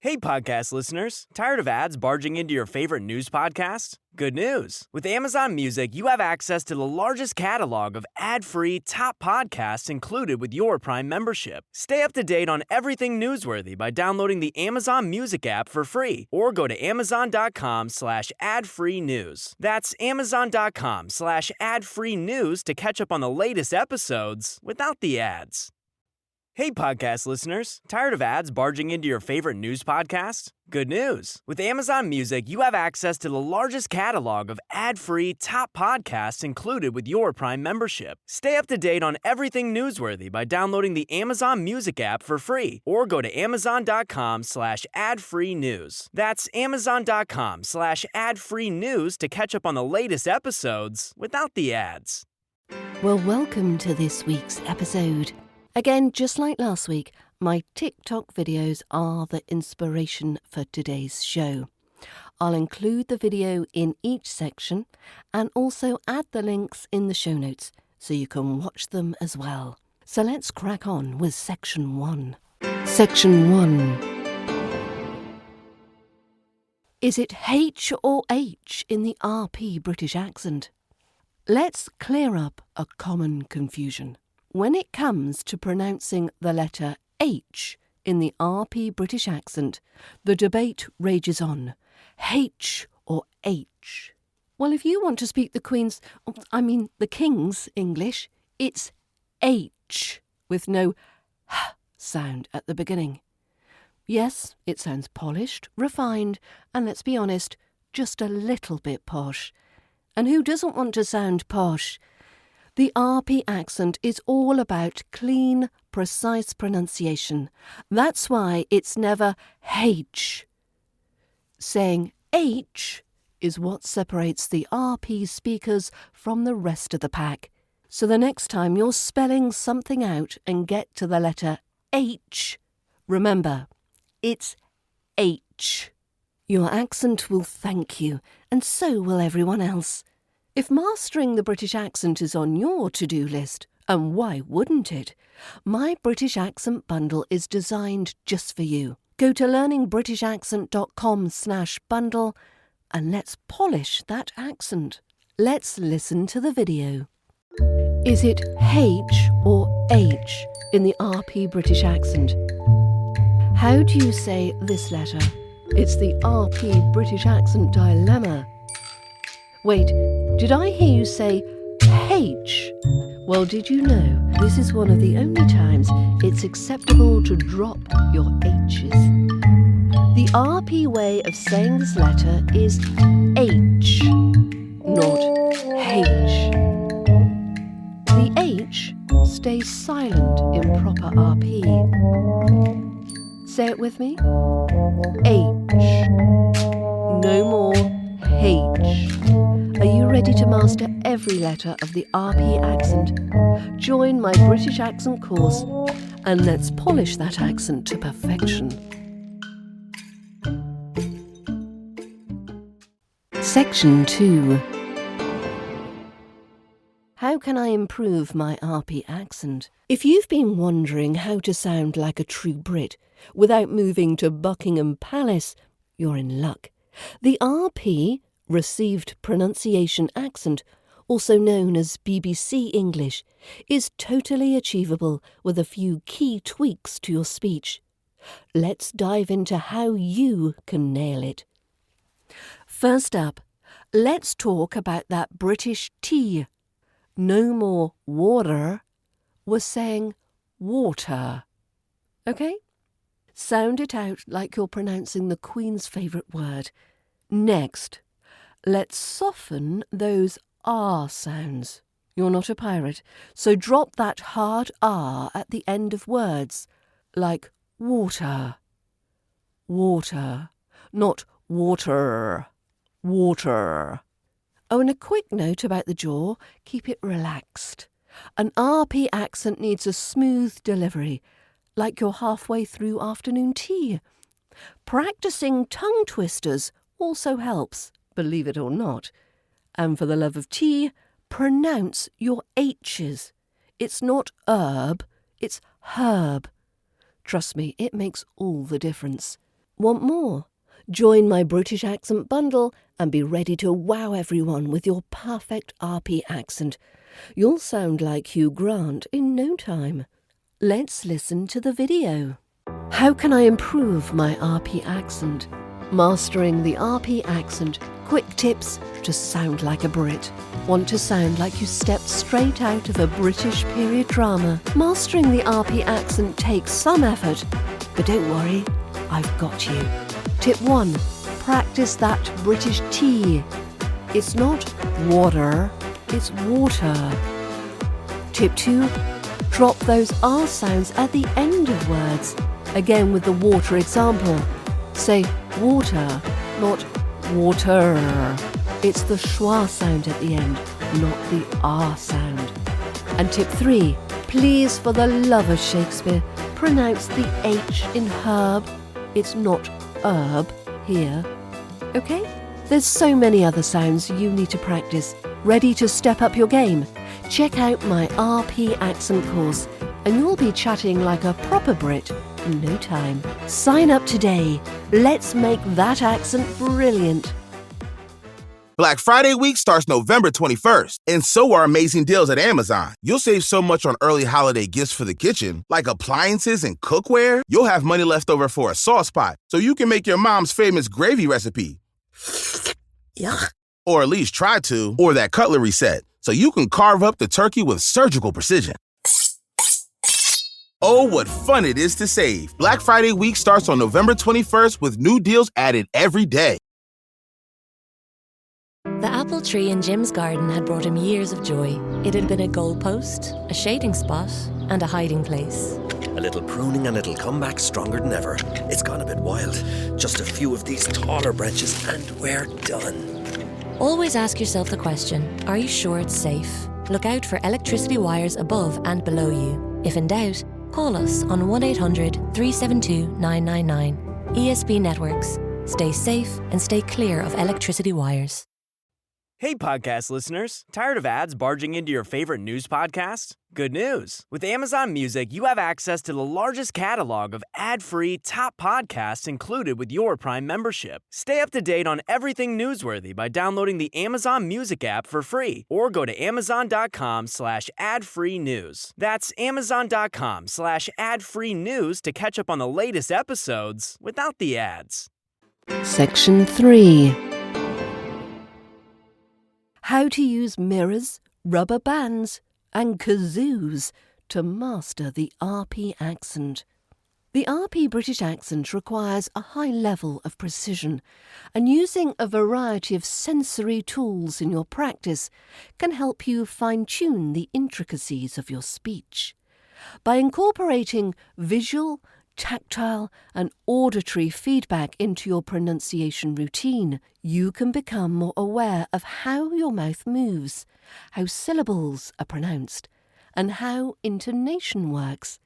Hey, podcast listeners. Tired of ads barging into your favorite news podcast? Good news. With Amazon Music, you have access to the largest catalog of ad-free top podcasts included with your Prime membership. Stay up to date on everything newsworthy by downloading the Amazon Music app for free or go to amazon.com/ad-free news. That's amazon.com/ad-free news to catch up on the latest episodes without the ads. Hey, podcast listeners. Tired of ads barging into your favorite news podcast? Good news. With Amazon Music, you have access to the largest catalog of ad-free top podcasts included with your Prime membership. Stay up to date on everything newsworthy by downloading the Amazon Music app for free or go to amazon.com/ad-free news. That's amazon.com/ad-free news to catch up on the latest episodes without the ads. Well, welcome to this week's episode. Again, just like last week, my TikTok videos are the inspiration for today's show. I'll include the video in each section and also add the links in the show notes so you can watch them as well. So let's crack on with Section 1. Section 1. Is it Haitch or Aitch in the RP British accent? Let's clear up a common confusion. When it comes to pronouncing the letter H in the RP British accent, the debate rages on. Haitch or H? Well, if you want to speak the King's English, it's H with no h sound at the beginning. Yes, it sounds polished, refined, and let's be honest, just a little bit posh. And who doesn't want to sound posh? The RP accent is all about clean, precise pronunciation. That's why it's never Haitch. Saying H is what separates the RP speakers from the rest of the pack. So the next time you're spelling something out and get to the letter H, remember, it's H. Your accent will thank you, and so will everyone else. If mastering the British accent is on your to-do list, and why wouldn't it? My British Accent Bundle is designed just for you. Go to learningbritishaccent.com/bundle and let's polish that accent. Let's listen to the video. Is it H or H in the RP British accent? How do you say this letter? It's the RP British accent dilemma. Wait, did I hear you say H? Well, did you know this is one of the only times it's acceptable to drop your H's? The RP way of saying this letter is H, not H. The H stays silent in proper RP. Say it with me. H. No more H. Are you ready to master every letter of the RP accent? Join my British accent course and let's polish that accent to perfection. Section 2. How can I improve my RP accent? If you've been wondering how to sound like a true Brit without moving to Buckingham Palace, you're in luck. The RP Received Pronunciation Accent, also known as BBC English, is totally achievable with a few key tweaks to your speech. Let's dive into how you can nail it. First up, let's talk about that British T. No more water, we're saying water. Okay? Sound it out like you're pronouncing the Queen's favourite word. Next, let's soften those R sounds. You're not a pirate, so drop that hard R at the end of words, like water. Water, not water. Water. Oh, and a quick note about the jaw, keep it relaxed. An RP accent needs a smooth delivery, like you're halfway through afternoon tea. Practicing tongue twisters also helps, believe it or not. And for the love of tea, pronounce your H's. It's not herb, it's herb. Trust me, it makes all the difference. Want more? Join my British accent bundle and be ready to wow everyone with your perfect RP accent. You'll sound like Hugh Grant in no time. Let's listen to the video. How can I improve my RP accent? Mastering the RP accent. Quick tips to sound like a Brit. Want to sound like you stepped straight out of a British period drama? Mastering the RP accent takes some effort, but don't worry, I've got you. Tip 1. Practice that British T. It's not water, it's water. Tip 2. Drop those R sounds at the end of words. Again with the water example. Say water, not water. It's the schwa sound at the end, not the R sound. And tip 3. Please, for the love of Shakespeare, pronounce the H in herb. It's not herb here. Okay? There's so many other sounds you need to practice. Ready to step up your game? Check out my RP accent course and you'll be chatting like a proper Brit in no time. Sign up today. Let's make that accent brilliant. Black Friday week starts November 21st, and so are amazing deals at Amazon. You'll save so much on early holiday gifts for the kitchen, like appliances and cookware. You'll have money left over for a sauce pot, so you can make your mom's famous gravy recipe. Yuck. Or at least try to. Or that cutlery set, so you can carve up the turkey with surgical precision. Oh, what fun it is to save. Black Friday week starts on November 21st with new deals added every day. The apple tree in Jim's garden had brought him years of joy. It had been a goalpost, a shading spot, and a hiding place. A little pruning and it'll come back stronger than ever. It's gone a bit wild. Just a few of these taller branches and we're done. Always ask yourself the question, are you sure it's safe? Look out for electricity wires above and below you. If in doubt, call us on 1-800-372-999. ESB Networks. Stay safe and stay clear of electricity wires. Hey, podcast listeners. Tired of ads barging into your favorite news podcasts? Good news. With Amazon Music, you have access to the largest catalog of ad-free top podcasts included with your Prime membership. Stay up to date on everything newsworthy by downloading the Amazon Music app for free or go to amazon.com/ad-free news. That's amazon.com/ad-free news to catch up on the latest episodes without the ads. Section 3. How to use mirrors, rubber bands, and kazoos to master the RP accent. The RP British accent requires a high level of precision, and using a variety of sensory tools in your practice can help you fine-tune the intricacies of your speech. By incorporating visual, tactile and auditory feedback into your pronunciation routine, you can become more aware of how your mouth moves, how syllables are pronounced, and how intonation works.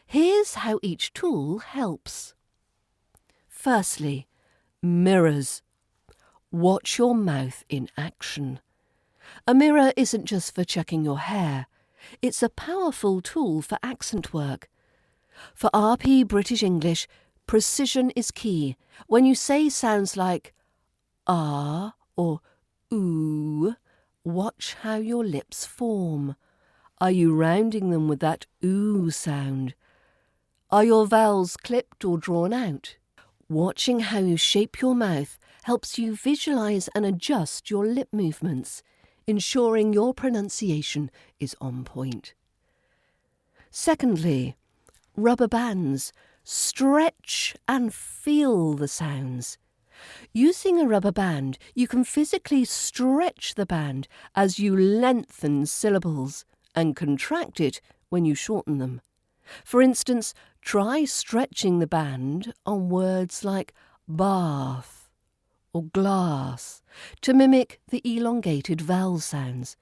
Here's how each tool helps. Firstly, mirrors. Watch your mouth in action. A mirror isn't just for checking your hair. It's a powerful tool for accent work. For RP British English, precision is key. When you say sounds like ah or ooh, watch how your lips form. Are you rounding them with that ooh sound? Are your vowels clipped or drawn out? Watching how you shape your mouth helps you visualize and adjust your lip movements, ensuring your pronunciation is on point. Secondly, rubber bands. Stretch and feel the sounds. Using a rubber band, you can physically stretch the band as you lengthen syllables and contract it when you shorten them. For instance, try stretching the band on words like bath or glass to mimic the elongated vowel sounds.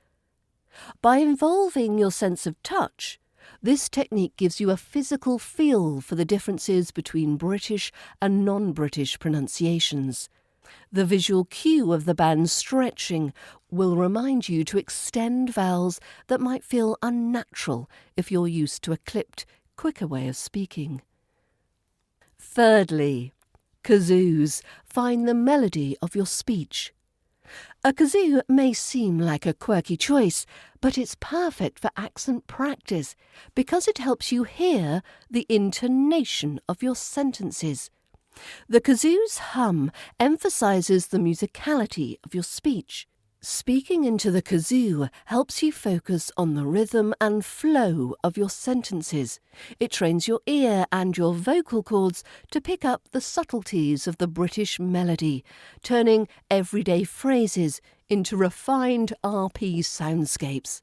By involving your sense of touch, this technique gives you a physical feel for the differences between British and non-British pronunciations. The visual cue of the band stretching will remind you to extend vowels that might feel unnatural if you're used to a clipped, quicker way of speaking. Thirdly, Kazoos find the melody of your speech. A kazoo may seem like a quirky choice, but it's perfect for accent practice because it helps you hear the intonation of your sentences. The kazoo's hum emphasizes the musicality of your speech. Speaking into the kazoo helps you focus on the rhythm and flow of your sentences. It trains your ear and your vocal cords to pick up the subtleties of the British melody, turning everyday phrases into refined RP soundscapes.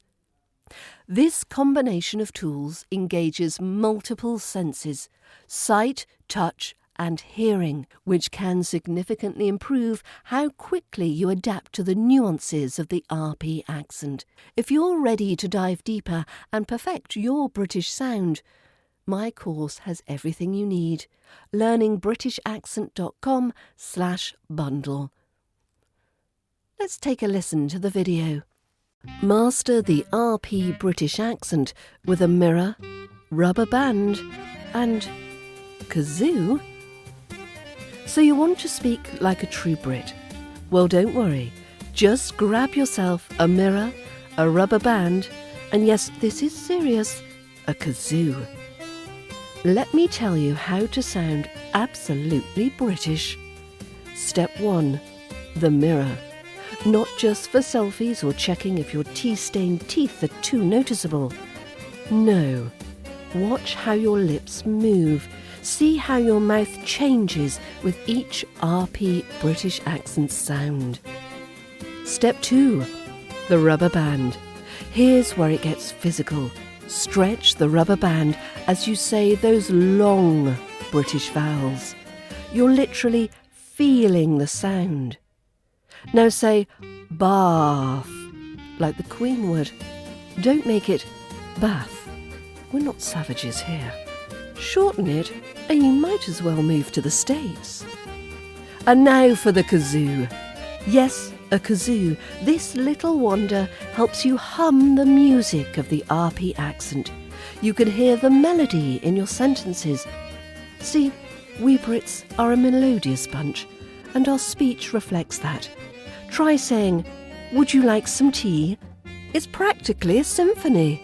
This combination of tools engages multiple senses: sight, touch, and hearing, which can significantly improve how quickly you adapt to the nuances of the RP accent. If you're ready to dive deeper and perfect your British sound, my course has everything you need. learningbritishaccent.com/bundle. Let's take a listen to the video. Master the RP British accent with a mirror, rubber band, and kazoo? So you want to speak like a true Brit? Well, don't worry. Just grab yourself a mirror, a rubber band, and yes, this is serious, a kazoo. Let me tell you how to sound absolutely British. Step 1. The mirror. Not just for selfies or checking if your tea-stained teeth are too noticeable. No. Watch how your lips move. See how your mouth changes with each RP British accent sound. Step 2. The rubber band. Here's where it gets physical. Stretch the rubber band as you say those long British vowels. You're literally feeling the sound. Now say bath, like the Queen would. Don't make it bath. We're not savages here. Shorten it, and you might as well move to the States. And now for the kazoo. Yes, a kazoo. This little wonder helps you hum the music of the RP accent. You can hear the melody in your sentences. See, we Brits are a melodious bunch, and our speech reflects that. Try saying, "Would you like some tea?" It's practically a symphony.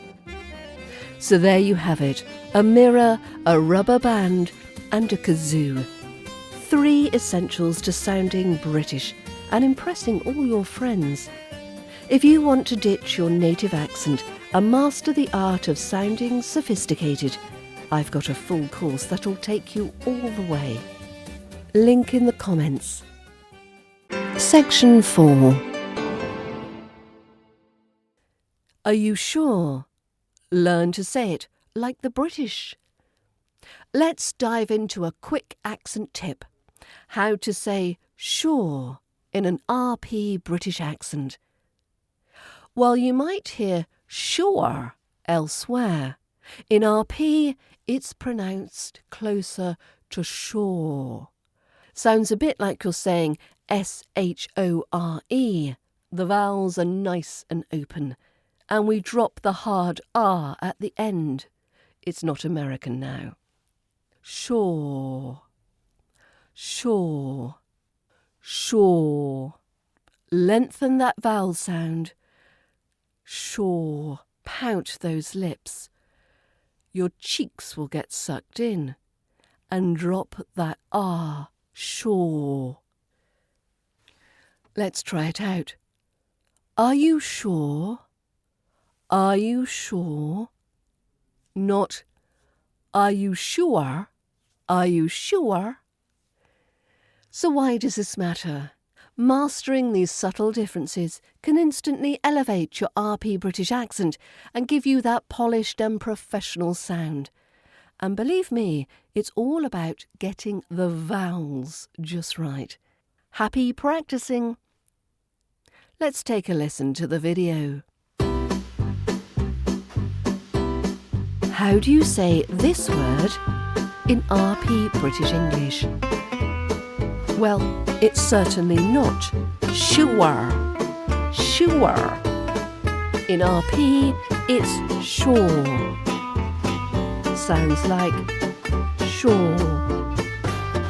So there you have it, a mirror, a rubber band, and a kazoo. 3 essentials to sounding British and impressing all your friends. If you want to ditch your native accent and master the art of sounding sophisticated, I've got a full course that'll take you all the way. Link in the comments. Section 4. Are you sure? Learn to say it like the British. Let's dive into a quick accent tip. How to say sure in an RP British accent. While you might hear sure elsewhere, in RP it's pronounced closer to shore. Sounds a bit like you're saying S-H-O-R-E. The vowels are nice and open, and we drop the hard R at the end. It's not American now. Shore, shore, shore. Lengthen that vowel sound. Shore. Pout those lips. Your cheeks will get sucked in. And drop that R. Shore. Let's try it out. Are you sure? Are you sure? Not, are you sure? Are you sure? So why does this matter? Mastering these subtle differences can instantly elevate your RP British accent and give you that polished and professional sound. And believe me, it's all about getting the vowels just right. Happy practicing! Let's take a listen to the video. How do you say this word in RP British English? Well, it's certainly not sure. Sure. In RP, it's sure. Sounds like sure.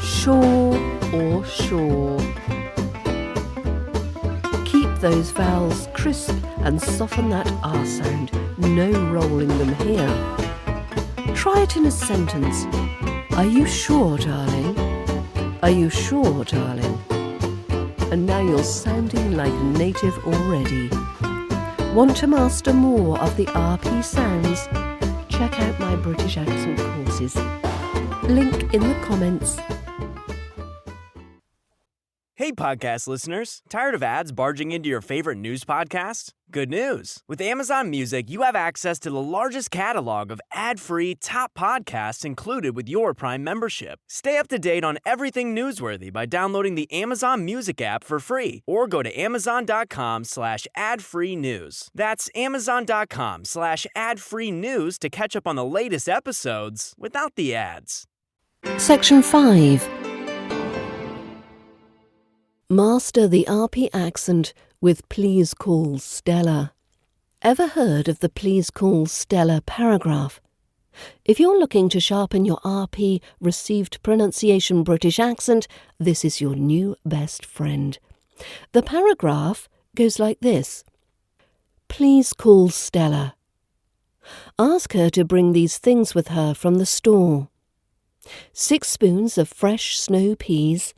Sure. or shore. Keep those vowels crisp and soften that R sound. No rolling them here. Try it in a sentence. Are you sure, darling? Are you sure, darling? And now you're sounding like native already. Want to master more of the RP sounds? Check out my British accent courses. Link in the comments. Hey, podcast listeners. Tired of ads barging into your favorite news podcast? Good news. With Amazon Music, you have access to the largest catalog of ad-free top podcasts included with your Prime membership. Stay up to date on everything newsworthy by downloading the Amazon Music app for free or go to amazon.com/ad-free news. That's amazon.com/ad-free news to catch up on the latest episodes without the ads. Section 5. Master the RP accent with Please Call Stella. Ever heard of the Please Call Stella paragraph? If you're looking to sharpen your RP received pronunciation British accent, this is your new best friend. The paragraph goes like this. Please call Stella. Ask her to bring these things with her from the store. 6 spoons of fresh snow peas,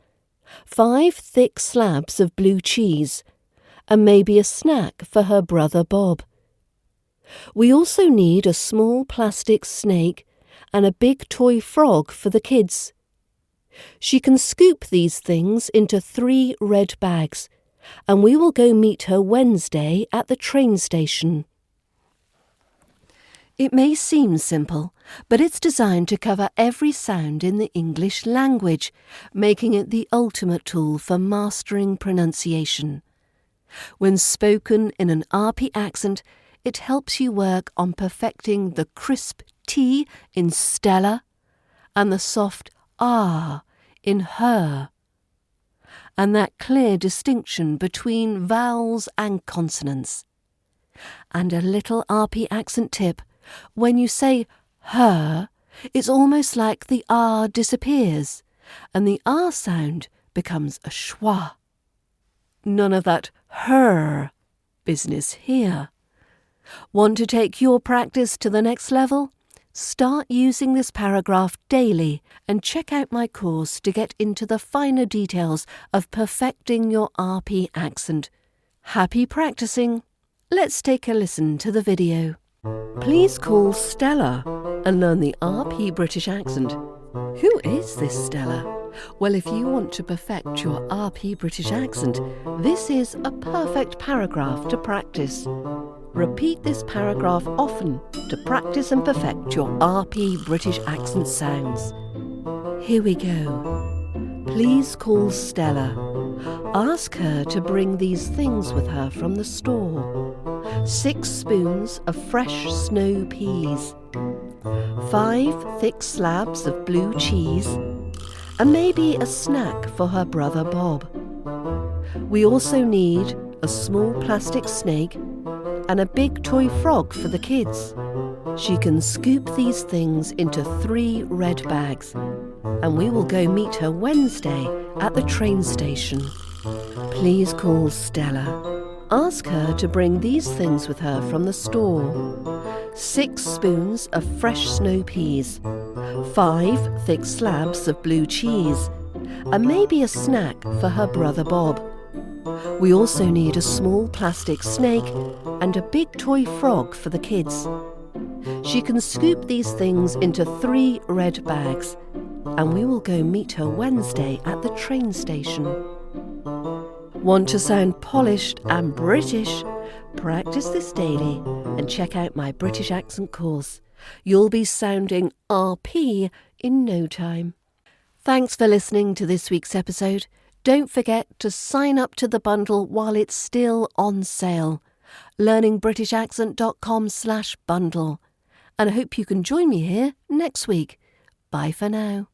5 thick slabs of blue cheese, and maybe a snack for her brother Bob. We also need a small plastic snake and a big toy frog for the kids. She can scoop these things into 3 red bags, and we will go meet her Wednesday at the train station. It may seem simple, but it's designed to cover every sound in the English language, making it the ultimate tool for mastering pronunciation. When spoken in an RP accent, it helps you work on perfecting the crisp T in Stella and the soft R in her, and that clear distinction between vowels and consonants. And a little RP accent tip. When you say her, it's almost like the R disappears and the R sound becomes a schwa. None of that her business here. Want to take your practice to the next level? Start using this paragraph daily and check out my course to get into the finer details of perfecting your RP accent. Happy practicing. Let's take a listen to the video. Please call Stella and learn the RP British accent. Who is this Stella? Well, if you want to perfect your RP British accent, this is a perfect paragraph to practice. Repeat this paragraph often to practice and perfect your RP British accent sounds. Here we go. Please call Stella. Ask her to bring these things with her from the store. 6 spoons of fresh snow peas, 5 thick slabs of blue cheese, and maybe a snack for her brother Bob. We also need a small plastic snake and a big toy frog for the kids. She can scoop these things into 3 red bags, and we will go meet her Wednesday at the train station. Please call Stella. Ask her to bring these things with her from the store. 6 spoons of fresh snow peas, 5 thick slabs of blue cheese, and maybe a snack for her brother Bob. We also need a small plastic snake and a big toy frog for the kids. She can scoop these things into 3 red bags, and we will go meet her Wednesday at the train station. Want to sound polished and British? Practice this daily and check out my British accent course. You'll be sounding RP in no time. Thanks for listening to this week's episode. Don't forget to sign up to the bundle while it's still on sale. learningbritishaccent.com/bundle. And I hope you can join me here next week. Bye for now.